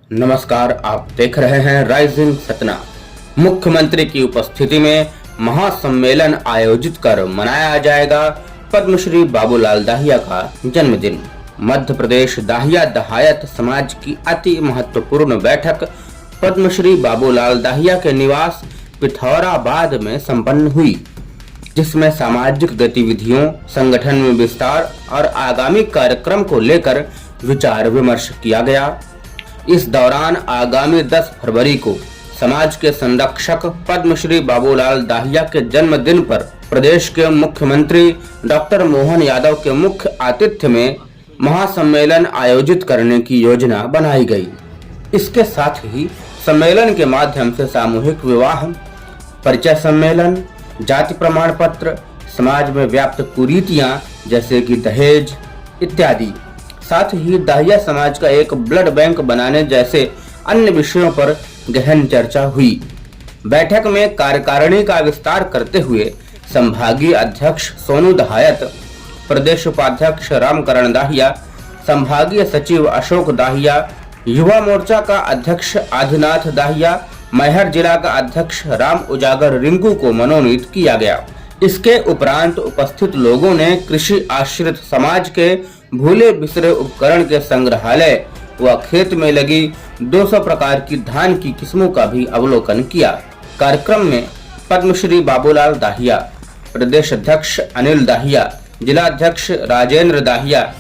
नमस्कार, आप देख रहे हैं राइजिंग सतना। मुख्यमंत्री की उपस्थिति में महासम्मेलन आयोजित कर मनाया जाएगा पद्मश्री बाबूलाल दाहिया का जन्मदिन। मध्य प्रदेश दाहिया दहायत समाज की अति महत्वपूर्ण बैठक पद्मश्री बाबूलाल दाहिया के निवास पिथौराबाद में संपन्न हुई, जिसमें सामाजिक गतिविधियों, संगठन में विस्तार और आगामी कार्यक्रम को लेकर विचार विमर्श किया गया। इस दौरान आगामी 10 फरवरी को समाज के संरक्षक पद्मश्री बाबूलाल दाहिया के जन्मदिन पर प्रदेश के मुख्यमंत्री डॉक्टर मोहन यादव के मुख्य आतिथ्य में महासम्मेलन आयोजित करने की योजना बनाई गई। इसके साथ ही सम्मेलन के माध्यम से सामूहिक विवाह, परिचय सम्मेलन, जाति प्रमाण पत्र, समाज में व्याप्त कुरीतियां जैसे कि दहेज इत्यादि, साथ ही दाहिया समाज का एक ब्लड बैंक बनाने जैसे अन्य विषयों पर गहन चर्चा हुई। बैठक में कार्यकारिणी का विस्तार करते हुए संभागीय अध्यक्ष सोनू दहायत, प्रदेश उपाध्यक्ष रामकरण दाहिया, संभागीय सचिव अशोक दाहिया, युवा मोर्चा का अध्यक्ष आदिनाथ दाहिया, मैहर जिला का अध्यक्ष राम उजागर रिंकू को मनोनीत किया गया। इसके उपरांत उपस्थित लोगों ने कृषि आश्रित समाज के भूले बिसरे उपकरण के संग्रहालय व खेत में लगी 200 प्रकार की धान की किस्मों का भी अवलोकन किया। कार्यक्रम में पद्मश्री बाबूलाल दाहिया, प्रदेश अध्यक्ष अनिल दाहिया, जिला अध्यक्ष Rajendra Dahiya,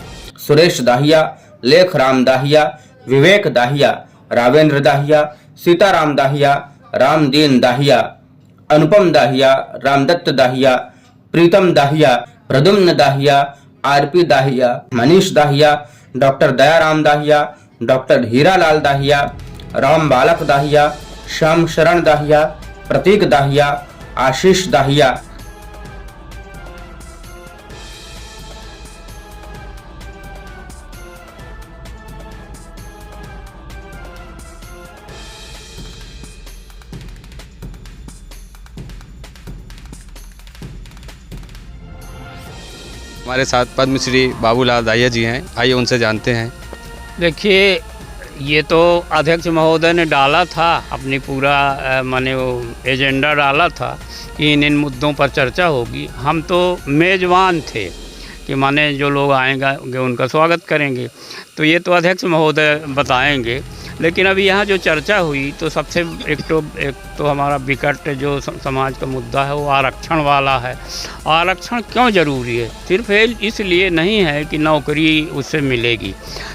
Suresh Dahiya, Lekh Ram Dahiya, Vivek Dahiya, Ravendra Dahiya, Sitaram Dahiya, Ramdeen Dahiya, Anupam Dahiya, Ramdutt Dahiya, Pritam Dahiya, Pradyumn Dahiya, RP Dahiya, Manish Dahiya, doctor Dayaram Dahiya, doctor Hiralal Dahiya, Ram Balak Dahiya, Shyam शरण दाहिया, प्रतीक दाहिया, आशीष दाहिया, हमारे साथ पद्मश्री बाबूलाल दाहिया जी हैं। आइए उनसे जानते हैं। देखिए, ये तो अध्यक्ष महोदय ने डाला था, अपनी पूरा माने वो एजेंडा डाला था कि इन मुद्दों पर चर्चा होगी। हम तो मेज़बान थे कि माने जो लोग आएंगे उनका स्वागत करेंगे, तो ये तो अध्यक्ष महोदय बताएंगे। लेकिन अभी यहाँ जो चर्चा हुई तो सबसे एक तो हमारा विकट जो समाज का मुद्दा है वो आरक्षण वाला है। आरक्षण क्यों ज़रूरी है? सिर्फ इसलिए नहीं है कि नौकरी उससे मिलेगी।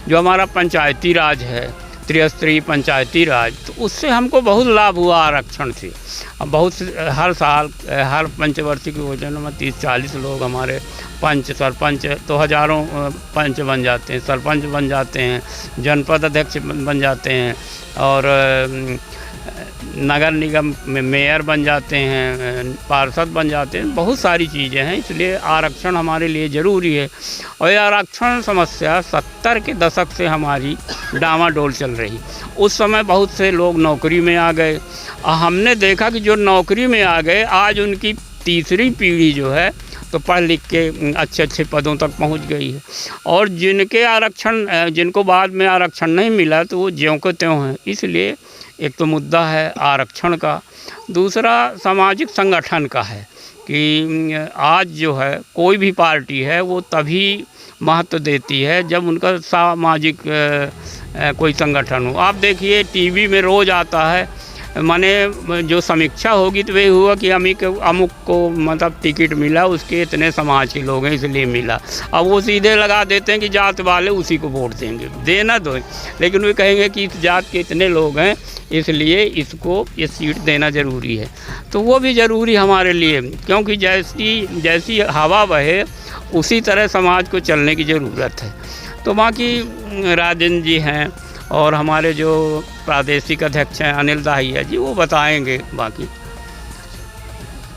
जो हमारा पंचायती राज है, त्रिस्तरीय पंचायती राज, तो उससे हमको बहुत लाभ हुआ आरक्षण से। अब बहुत हर साल हर पंचवर्षीय की योजना में 30-40 लोग हमारे पंच, सरपंच, तो हज़ारों पंच बन जाते हैं, सरपंच बन जाते हैं, जनपद अध्यक्ष बन जाते हैं और नगर निगम में मेयर बन जाते हैं, पार्षद बन जाते हैं। बहुत सारी चीज़ें हैं, इसलिए आरक्षण हमारे लिए ज़रूरी है। और ये आरक्षण समस्या 70 के दशक से हमारी डामाडोल चल रही। उस समय बहुत से लोग नौकरी में आ गए। हमने देखा कि जो नौकरी में आ गए, आज उनकी तीसरी पीढ़ी जो है तो पढ़ लिख के अच्छे अच्छे पदों तक पहुंच गई है। और जिनको बाद में आरक्षण नहीं मिला तो वो ज्यों के त्यों हैं। इसलिए एक तो मुद्दा है आरक्षण का, दूसरा सामाजिक संगठन का है कि आज जो है कोई भी पार्टी है वो तभी महत्व देती है जब उनका सामाजिक कोई संगठन हो। आप देखिए टीवी में रोज़ आता है, माने जो समीक्षा होगी तो वही हुआ कि अमुक को मतलब टिकट मिला, उसके इतने समाज के लोग हैं इसलिए मिला। अब वो सीधे लगा देते हैं कि जात वाले उसी को वोट देंगे, देना दो, लेकिन वो कहेंगे कि इस जात के इतने लोग हैं इसलिए इसको ये सीट देना ज़रूरी है। तो वो भी ज़रूरी हमारे लिए, क्योंकि जैसी हवा बहे उसी तरह समाज को चलने की ज़रूरत है। तो बाकी राजेंद्र जी हैं और हमारे जो प्रादेशिक अध्यक्ष हैं अनिल दाहिया जी, वो बताएंगे बाकी।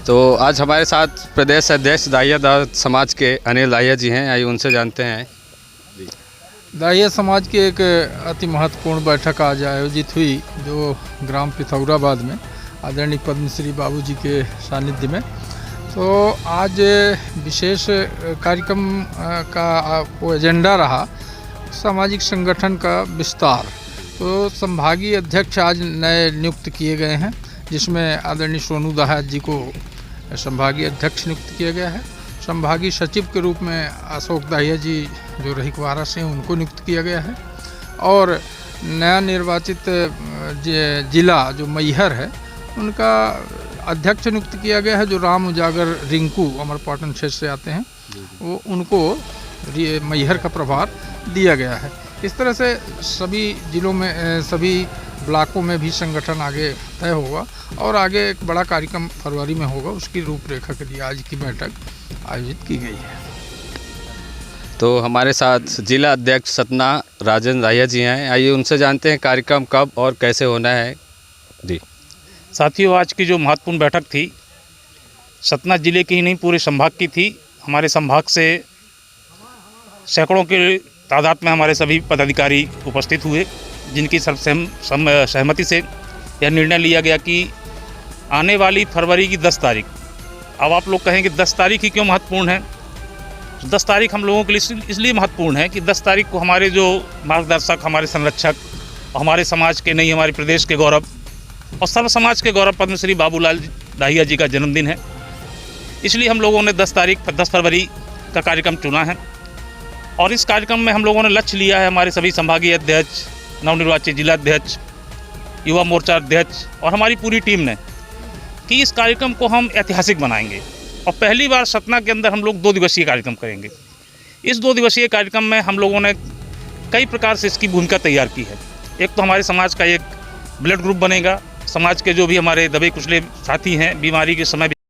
तो आज हमारे साथ प्रदेश अध्यक्ष दाहिया समाज के अनिल दाहिया जी हैं। आइए उनसे जानते हैं। दाहिया समाज की एक अति महत्वपूर्ण बैठक आज आयोजित हुई, जो ग्राम पिथौराबाद में आदरणीय पद्मश्री बाबू जी के सानिध्य में। तो आज विशेष कार्यक्रम का वो एजेंडा रहा सामाजिक संगठन का विस्तार। तो संभागीय अध्यक्ष आज नए नियुक्त किए गए हैं, जिसमें आदरणीय सोनू दाहिया जी को संभागीय अध्यक्ष नियुक्त किया गया है। संभागीय सचिव के रूप में अशोक दाहिया जी जो रहीकवारा से हैं उनको नियुक्त किया गया है। और नया निर्वाचित जिला जो मैहर है उनका अध्यक्ष नियुक्त किया गया है, जो राम उजागर रिंकू अमरपाटन क्षेत्र से आते हैं, वो उनको मैहर का प्रभार दिया गया है। इस तरह से सभी जिलों में सभी ब्लॉकों में भी संगठन आगे तय होगा और आगे एक बड़ा कार्यक्रम फरवरी में होगा। उसकी रूपरेखा के लिए आज की बैठक आयोजित की गई है। तो हमारे साथ जिला अध्यक्ष सतना राजेंद्र दाहिया जी हैं, आइए उनसे जानते हैं कार्यक्रम कब और कैसे होना है। जी साथियों, आज की जो महत्वपूर्ण बैठक थी सतना जिले की ही नहीं पूरे संभाग की थी। हमारे संभाग से सैकड़ों के तादाद में हमारे सभी पदाधिकारी उपस्थित हुए, जिनकी सहमति से यह निर्णय लिया गया कि आने वाली फरवरी की 10 तारीख, अब आप लोग कहेंगे 10 तारीख ही क्यों महत्वपूर्ण है? 10 तारीख हम लोगों के लिए इसलिए महत्वपूर्ण है कि 10 तारीख को हमारे जो मार्गदर्शक, हमारे संरक्षक, हमारे समाज के नहीं हमारे प्रदेश के गौरव और सर्व समाज के गौरव पद्मश्री बाबूलाल दाहिया जी का जन्मदिन है। इसलिए हम लोगों ने 10 फरवरी का कार्यक्रम चुना है। और इस कार्यक्रम में हम लोगों ने लक्ष्य लिया है, हमारे सभी संभागीय अध्यक्ष, नवनिर्वाचित जिला अध्यक्ष, युवा मोर्चा अध्यक्ष और हमारी पूरी टीम ने, कि इस कार्यक्रम को हम ऐतिहासिक बनाएंगे और पहली बार सतना के अंदर हम लोग 2 दिवसीय कार्यक्रम करेंगे। इस 2 दिवसीय कार्यक्रम में हम लोगों ने कई प्रकार से इसकी भूमिका तैयार की है। एक तो हमारे समाज का एक ब्लड ग्रुप बनेगा, समाज के जो भी हमारे दबे कुचले साथी हैं, बीमारी के समय